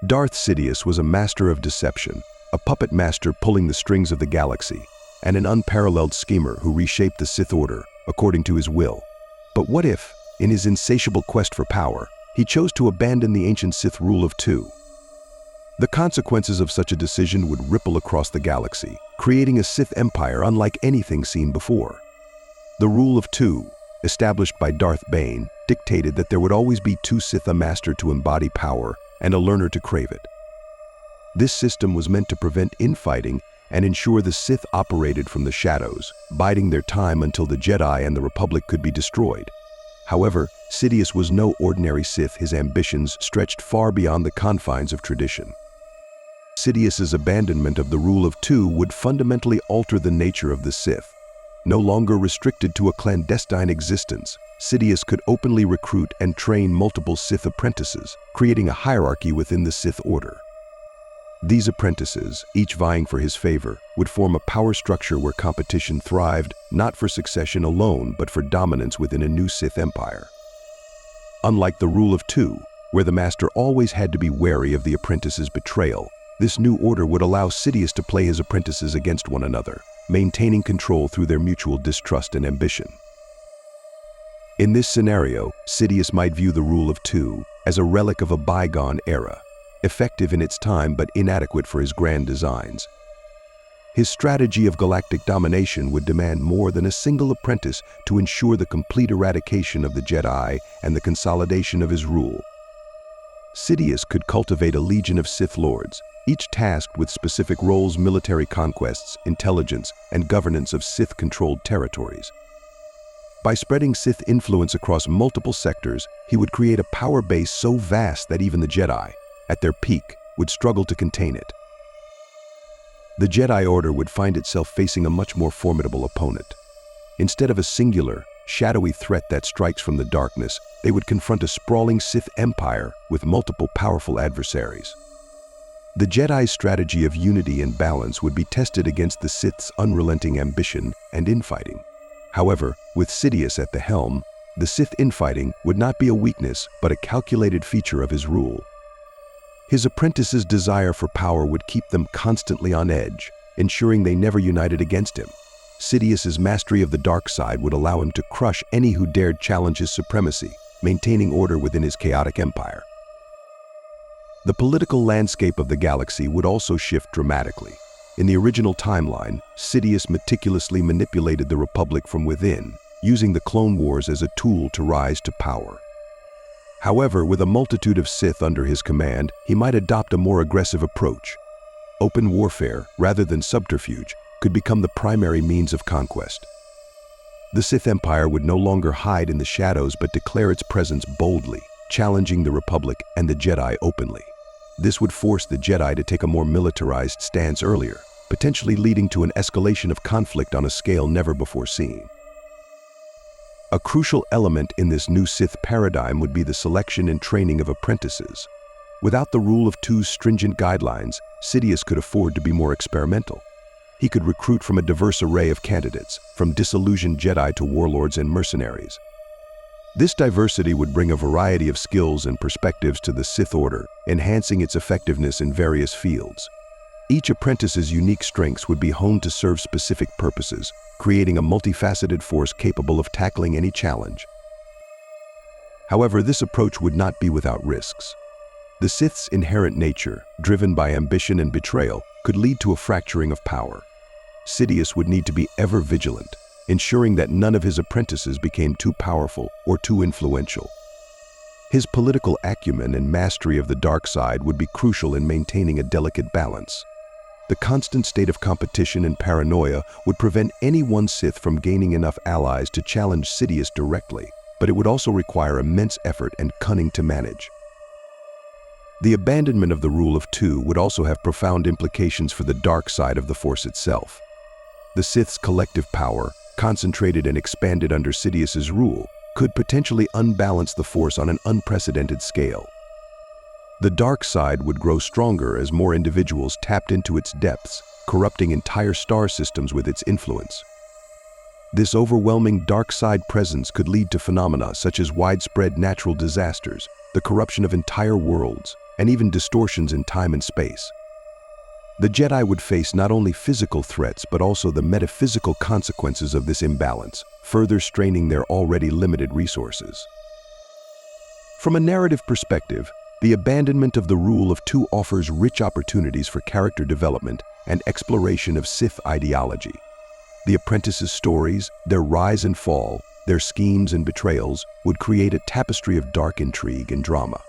Darth Sidious was a master of deception, a puppet master pulling the strings of the galaxy, and an unparalleled schemer who reshaped the Sith Order according to his will. But what if, in his insatiable quest for power, he chose to abandon the ancient Sith rule of two? The consequences of such a decision would ripple across the galaxy, creating a Sith empire unlike anything seen before. The rule of two, established by Darth Bane, dictated that there would always be two Sith, a master to embody power and a learner to crave it. This system was meant to prevent infighting and ensure the Sith operated from the shadows, biding their time until the Jedi and the Republic could be destroyed. However, Sidious was no ordinary Sith. His ambitions stretched far beyond the confines of tradition. Sidious's abandonment of the rule of two would fundamentally alter the nature of the Sith. No longer restricted to a clandestine existence, Sidious could openly recruit and train multiple Sith apprentices, creating a hierarchy within the Sith Order. These apprentices, each vying for his favor, would form a power structure where competition thrived, not for succession alone, but for dominance within a new Sith empire. Unlike the rule of two, where the master always had to be wary of the apprentice's betrayal, this new order would allow Sidious to play his apprentices against one another, maintaining control through their mutual distrust and ambition. In this scenario, Sidious might view the rule of two as a relic of a bygone era, effective in its time but inadequate for his grand designs. His strategy of galactic domination would demand more than a single apprentice to ensure the complete eradication of the Jedi and the consolidation of his rule. Sidious could cultivate a legion of Sith Lords, each tasked with specific roles: military conquests, intelligence, and governance of Sith-controlled territories. By spreading Sith influence across multiple sectors, he would create a power base so vast that even the Jedi, at their peak, would struggle to contain it. The Jedi Order would find itself facing a much more formidable opponent. Instead of a singular, shadowy threat that strikes from the darkness, they would confront a sprawling Sith empire with multiple powerful adversaries. The Jedi's strategy of unity and balance would be tested against the Sith's unrelenting ambition and infighting. However, with Sidious at the helm, the Sith infighting would not be a weakness but a calculated feature of his rule. His apprentices' desire for power would keep them constantly on edge, ensuring they never united against him. Sidious's mastery of the dark side would allow him to crush any who dared challenge his supremacy, maintaining order within his chaotic empire. The political landscape of the galaxy would also shift dramatically. In the original timeline, Sidious meticulously manipulated the Republic from within, using the Clone Wars as a tool to rise to power. However, with a multitude of Sith under his command, he might adopt a more aggressive approach. Open warfare, rather than subterfuge, could become the primary means of conquest. The Sith Empire would no longer hide in the shadows but declare its presence boldly, challenging the Republic and the Jedi openly. This would force the Jedi to take a more militarized stance earlier, potentially leading to an escalation of conflict on a scale never before seen. A crucial element in this new Sith paradigm would be the selection and training of apprentices. Without the rule of two's stringent guidelines, Sidious could afford to be more experimental. He could recruit from a diverse array of candidates, from disillusioned Jedi to warlords and mercenaries. This diversity would bring a variety of skills and perspectives to the Sith Order, enhancing its effectiveness in various fields. Each apprentice's unique strengths would be honed to serve specific purposes, creating a multifaceted force capable of tackling any challenge. However, this approach would not be without risks. The Sith's inherent nature, driven by ambition and betrayal, could lead to a fracturing of power. Sidious would need to be ever vigilant, ensuring that none of his apprentices became too powerful or too influential. His political acumen and mastery of the dark side would be crucial in maintaining a delicate balance. The constant state of competition and paranoia would prevent any one Sith from gaining enough allies to challenge Sidious directly, but it would also require immense effort and cunning to manage. The abandonment of the rule of two would also have profound implications for the dark side of the Force itself. The Sith's collective power, concentrated and expanded under Sidious's rule, could potentially unbalance the Force on an unprecedented scale. The dark side would grow stronger as more individuals tapped into its depths, corrupting entire star systems with its influence. This overwhelming dark side presence could lead to phenomena such as widespread natural disasters, the corruption of entire worlds, and even distortions in time and space. The Jedi would face not only physical threats but also the metaphysical consequences of this imbalance, further straining their already limited resources. From a narrative perspective, the abandonment of the Rule of Two offers rich opportunities for character development and exploration of Sith ideology. The apprentices' stories, their rise and fall, their schemes and betrayals would create a tapestry of dark intrigue and drama.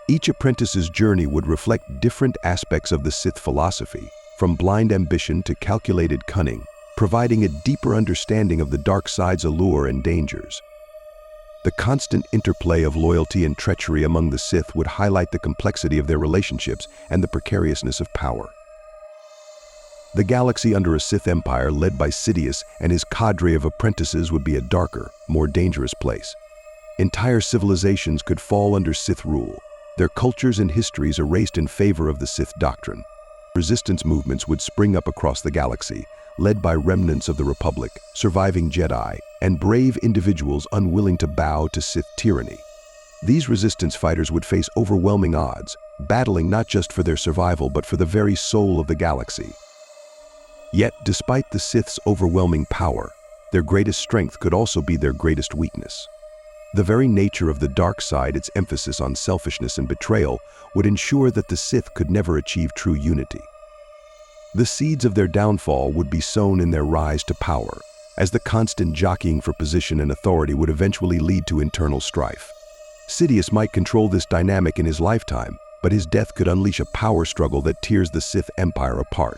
Each apprentice's journey would reflect different aspects of the Sith philosophy, from blind ambition to calculated cunning, providing a deeper understanding of the dark side's allure and dangers. The constant interplay of loyalty and treachery among the Sith would highlight the complexity of their relationships and the precariousness of power. The galaxy under a Sith empire led by Sidious and his cadre of apprentices would be a darker, more dangerous place. Entire civilizations could fall under Sith rule, their cultures and histories erased in favor of the Sith doctrine. Resistance movements would spring up across the galaxy, led by remnants of the Republic, surviving Jedi, and brave individuals unwilling to bow to Sith tyranny. These resistance fighters would face overwhelming odds, battling not just for their survival but for the very soul of the galaxy. Yet, despite the Sith's overwhelming power, their greatest strength could also be their greatest weakness. The very nature of the dark side, its emphasis on selfishness and betrayal, would ensure that the Sith could never achieve true unity. The seeds of their downfall would be sown in their rise to power, as the constant jockeying for position and authority would eventually lead to internal strife. Sidious might control this dynamic in his lifetime, but his death could unleash a power struggle that tears the Sith Empire apart.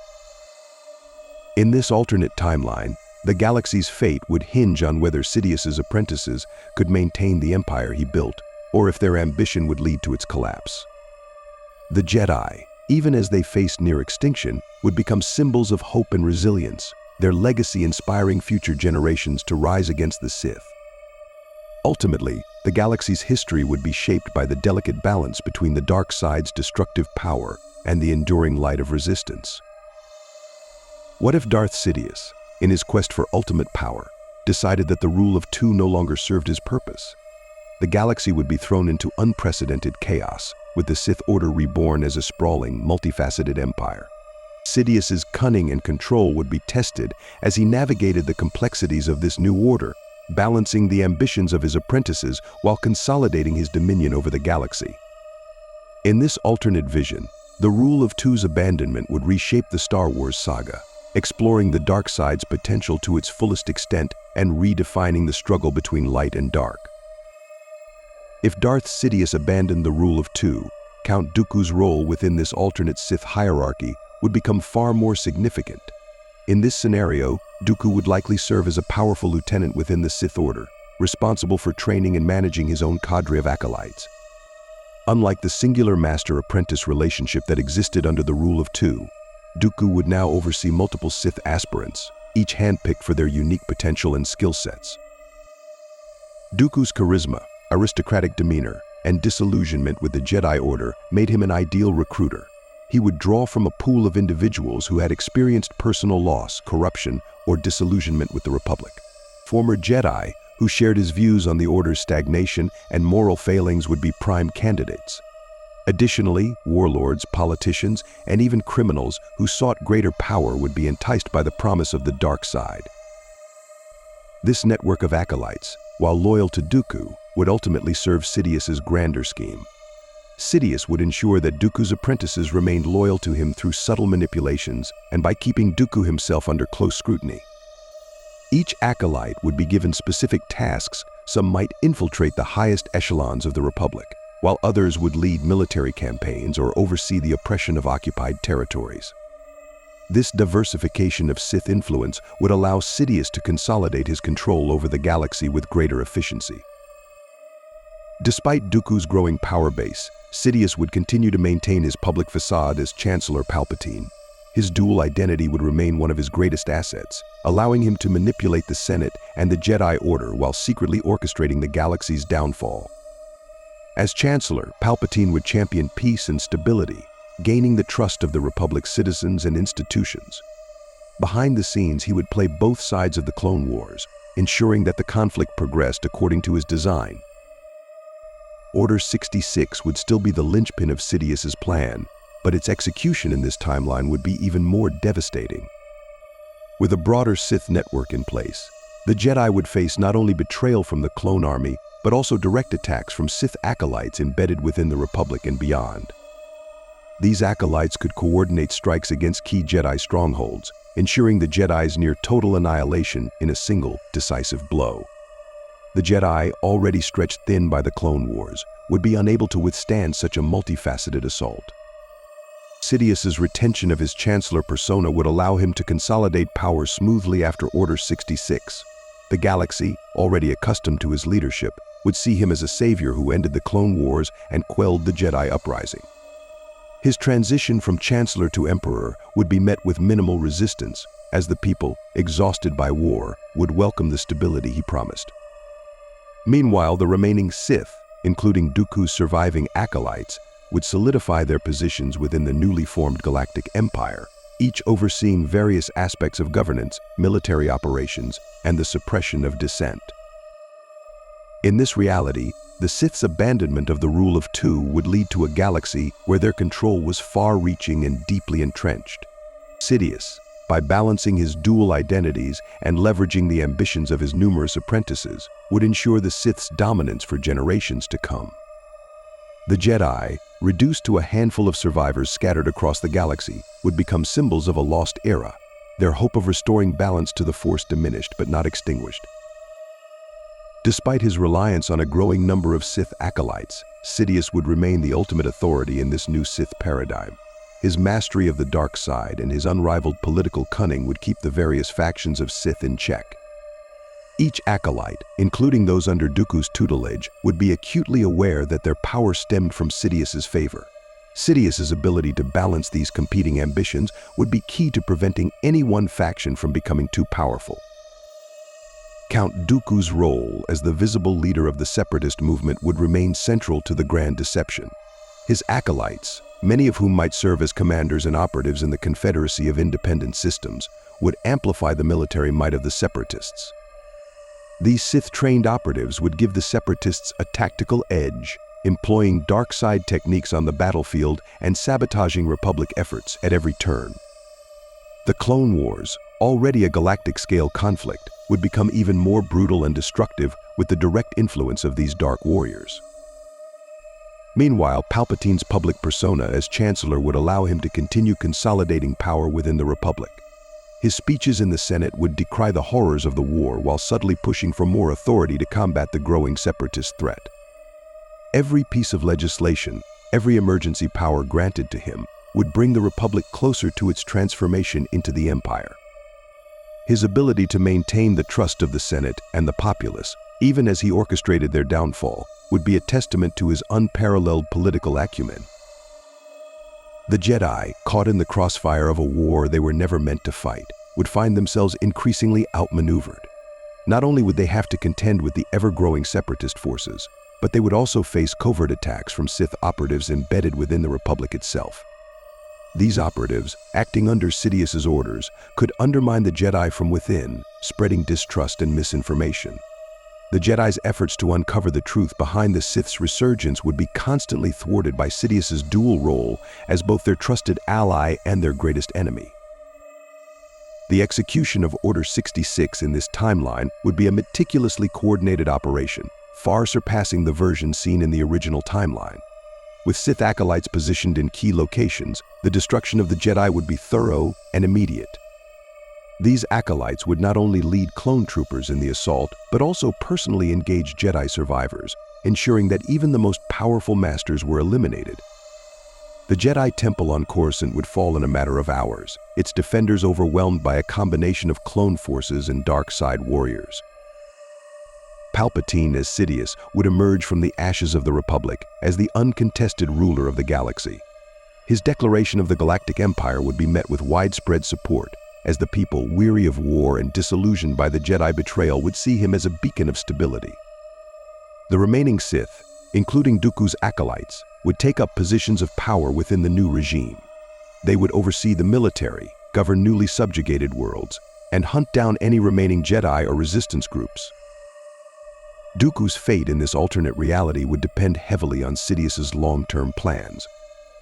In this alternate timeline, the galaxy's fate would hinge on whether Sidious's apprentices could maintain the empire he built, or if their ambition would lead to its collapse. The Jedi, even as they faced near extinction, would become symbols of hope and resilience, their legacy inspiring future generations to rise against the Sith. Ultimately, the galaxy's history would be shaped by the delicate balance between the dark side's destructive power and the enduring light of resistance. What if Darth Sidious, in his quest for ultimate power, decided that the Rule of Two no longer served his purpose? The galaxy would be thrown into unprecedented chaos, with the Sith Order reborn as a sprawling, multifaceted empire. Sidious's cunning and control would be tested as he navigated the complexities of this new order, balancing the ambitions of his apprentices while consolidating his dominion over the galaxy. In this alternate vision, the Rule of Two's abandonment would reshape the Star Wars saga, exploring the dark side's potential to its fullest extent and redefining the struggle between light and dark. If Darth Sidious abandoned the Rule of Two, Count Dooku's role within this alternate Sith hierarchy would become far more significant. In this scenario, Dooku would likely serve as a powerful lieutenant within the Sith Order, responsible for training and managing his own cadre of acolytes. Unlike the singular master-apprentice relationship that existed under the Rule of Two, Dooku would now oversee multiple Sith aspirants, each handpicked for their unique potential and skill sets. Dooku's charisma, aristocratic demeanor, and disillusionment with the Jedi Order made him an ideal recruiter. He would draw from a pool of individuals who had experienced personal loss, corruption, or disillusionment with the Republic. Former Jedi who shared his views on the Order's stagnation and moral failings would be prime candidates. Additionally, warlords, politicians, and even criminals who sought greater power would be enticed by the promise of the dark side. This network of acolytes, while loyal to Dooku, would ultimately serve Sidious's grander scheme. Sidious would ensure that Dooku's apprentices remained loyal to him through subtle manipulations and by keeping Dooku himself under close scrutiny. Each acolyte would be given specific tasks. Some might infiltrate the highest echelons of the Republic, while others would lead military campaigns or oversee the oppression of occupied territories. This diversification of Sith influence would allow Sidious to consolidate his control over the galaxy with greater efficiency. Despite Dooku's growing power base, Sidious would continue to maintain his public facade as Chancellor Palpatine. His dual identity would remain one of his greatest assets, allowing him to manipulate the Senate and the Jedi Order while secretly orchestrating the galaxy's downfall. As Chancellor, Palpatine would champion peace and stability, gaining the trust of the Republic's citizens and institutions. Behind the scenes, he would play both sides of the Clone Wars, ensuring that the conflict progressed according to his design. Order 66 would still be the linchpin of Sidious's plan, but its execution in this timeline would be even more devastating. With a broader Sith network in place, the Jedi would face not only betrayal from the clone army, but also direct attacks from Sith acolytes embedded within the Republic and beyond. These acolytes could coordinate strikes against key Jedi strongholds, ensuring the Jedi's near total annihilation in a single, decisive blow. The Jedi, already stretched thin by the Clone Wars, would be unable to withstand such a multifaceted assault. Sidious's retention of his Chancellor persona would allow him to consolidate power smoothly after Order 66. The galaxy, already accustomed to his leadership, would see him as a savior who ended the Clone Wars and quelled the Jedi uprising. His transition from Chancellor to Emperor would be met with minimal resistance, as the people, exhausted by war, would welcome the stability he promised. Meanwhile, the remaining Sith, including Dooku's surviving acolytes, would solidify their positions within the newly formed Galactic Empire, each overseeing various aspects of governance, military operations, and the suppression of dissent. In this reality, the Sith's abandonment of the rule of two would lead to a galaxy where their control was far-reaching and deeply entrenched. Sidious, by balancing his dual identities and leveraging the ambitions of his numerous apprentices, would ensure the Sith's dominance for generations to come. The Jedi, reduced to a handful of survivors scattered across the galaxy, would become symbols of a lost era, their hope of restoring balance to the Force diminished but not extinguished. Despite his reliance on a growing number of Sith acolytes, Sidious would remain the ultimate authority in this new Sith paradigm. His mastery of the dark side and his unrivaled political cunning would keep the various factions of Sith in check. Each acolyte, including those under Dooku's tutelage, would be acutely aware that their power stemmed from Sidious's favor. Sidious's ability to balance these competing ambitions would be key to preventing any one faction from becoming too powerful. Count Dooku's role as the visible leader of the separatist movement would remain central to the Grand Deception. His acolytes, many of whom might serve as commanders and operatives in the Confederacy of Independent Systems, would amplify the military might of the separatists. These Sith-trained operatives would give the separatists a tactical edge, employing dark side techniques on the battlefield and sabotaging Republic efforts at every turn. The Clone Wars, already a galactic-scale conflict, would become even more brutal and destructive with the direct influence of these dark warriors. Meanwhile, Palpatine's public persona as Chancellor would allow him to continue consolidating power within the Republic. His speeches in the Senate would decry the horrors of the war while subtly pushing for more authority to combat the growing separatist threat. Every piece of legislation, every emergency power granted to him, would bring the Republic closer to its transformation into the Empire. His ability to maintain the trust of the Senate and the populace, even as he orchestrated their downfall, would be a testament to his unparalleled political acumen. The Jedi, caught in the crossfire of a war they were never meant to fight, would find themselves increasingly outmaneuvered. Not only would they have to contend with the ever-growing separatist forces, but they would also face covert attacks from Sith operatives embedded within the Republic itself. These operatives, acting under Sidious's orders, could undermine the Jedi from within, spreading distrust and misinformation. The Jedi's efforts to uncover the truth behind the Sith's resurgence would be constantly thwarted by Sidious's dual role as both their trusted ally and their greatest enemy. The execution of Order 66 in this timeline would be a meticulously coordinated operation, far surpassing the version seen in the original timeline. With Sith acolytes positioned in key locations, the destruction of the Jedi would be thorough and immediate. These acolytes would not only lead clone troopers in the assault, but also personally engage Jedi survivors, ensuring that even the most powerful masters were eliminated. The Jedi Temple on Coruscant would fall in a matter of hours, its defenders overwhelmed by a combination of clone forces and dark side warriors. Palpatine as Sidious would emerge from the ashes of the Republic as the uncontested ruler of the galaxy. His declaration of the Galactic Empire would be met with widespread support, as the people, weary of war and disillusioned by the Jedi betrayal, would see him as a beacon of stability. The remaining Sith, including Dooku's acolytes, would take up positions of power within the new regime. They would oversee the military, govern newly subjugated worlds, and hunt down any remaining Jedi or resistance groups. Dooku's fate in this alternate reality would depend heavily on Sidious's long-term plans.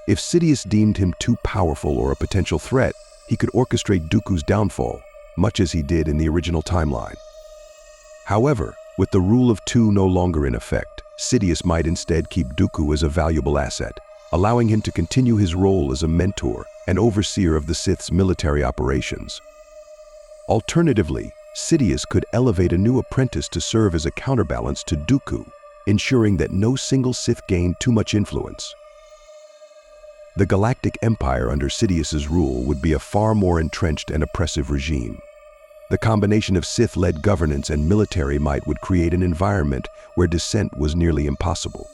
If Sidious deemed him too powerful or a potential threat, he could orchestrate Dooku's downfall, much as he did in the original timeline. However, with the rule of two no longer in effect, Sidious might instead keep Dooku as a valuable asset, allowing him to continue his role as a mentor and overseer of the Sith's military operations. Alternatively, Sidious could elevate a new apprentice to serve as a counterbalance to Dooku, ensuring that no single Sith gained too much influence. The Galactic Empire under Sidious's rule would be a far more entrenched and oppressive regime. The combination of Sith-led governance and military might would create an environment where dissent was nearly impossible.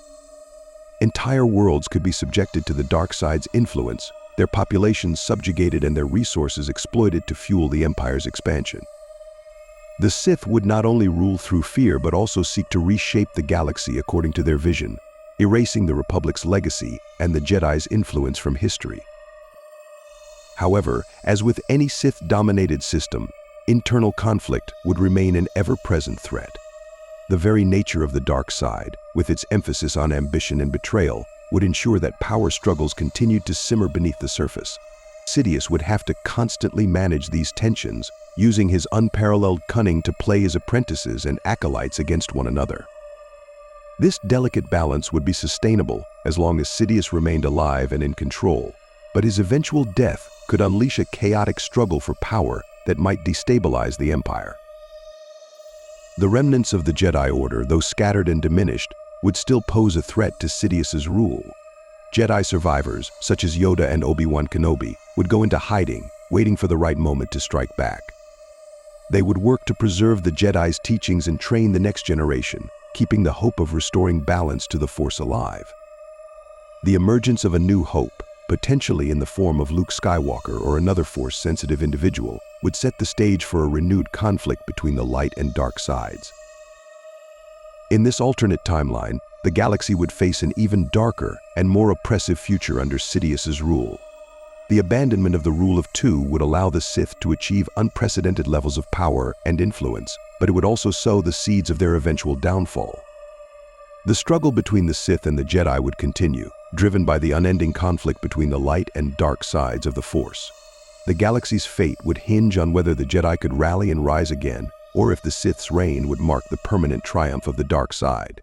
Entire worlds could be subjected to the dark side's influence, their populations subjugated and their resources exploited to fuel the Empire's expansion. The Sith would not only rule through fear but also seek to reshape the galaxy according to their vision, erasing the Republic's legacy and the Jedi's influence from history. However, as with any Sith-dominated system, internal conflict would remain an ever-present threat. The very nature of the dark side, with its emphasis on ambition and betrayal, would ensure that power struggles continued to simmer beneath the surface. Sidious would have to constantly manage these tensions, using his unparalleled cunning to play his apprentices and acolytes against one another. This delicate balance would be sustainable as long as Sidious remained alive and in control, but his eventual death could unleash a chaotic struggle for power that might destabilize the Empire. The remnants of the Jedi Order, though scattered and diminished, would still pose a threat to Sidious's rule. Jedi survivors, such as Yoda and Obi-Wan Kenobi, would go into hiding, waiting for the right moment to strike back. They would work to preserve the Jedi's teachings and train the next generation, keeping the hope of restoring balance to the Force alive. The emergence of a new hope, potentially in the form of Luke Skywalker or another Force-sensitive individual, would set the stage for a renewed conflict between the light and dark sides. In this alternate timeline, the galaxy would face an even darker and more oppressive future under Sidious's rule. The abandonment of the rule of two would allow the Sith to achieve unprecedented levels of power and influence, but it would also sow the seeds of their eventual downfall. The struggle between the Sith and the Jedi would continue, driven by the unending conflict between the light and dark sides of the Force. The galaxy's fate would hinge on whether the Jedi could rally and rise again, or if the Sith's reign would mark the permanent triumph of the dark side.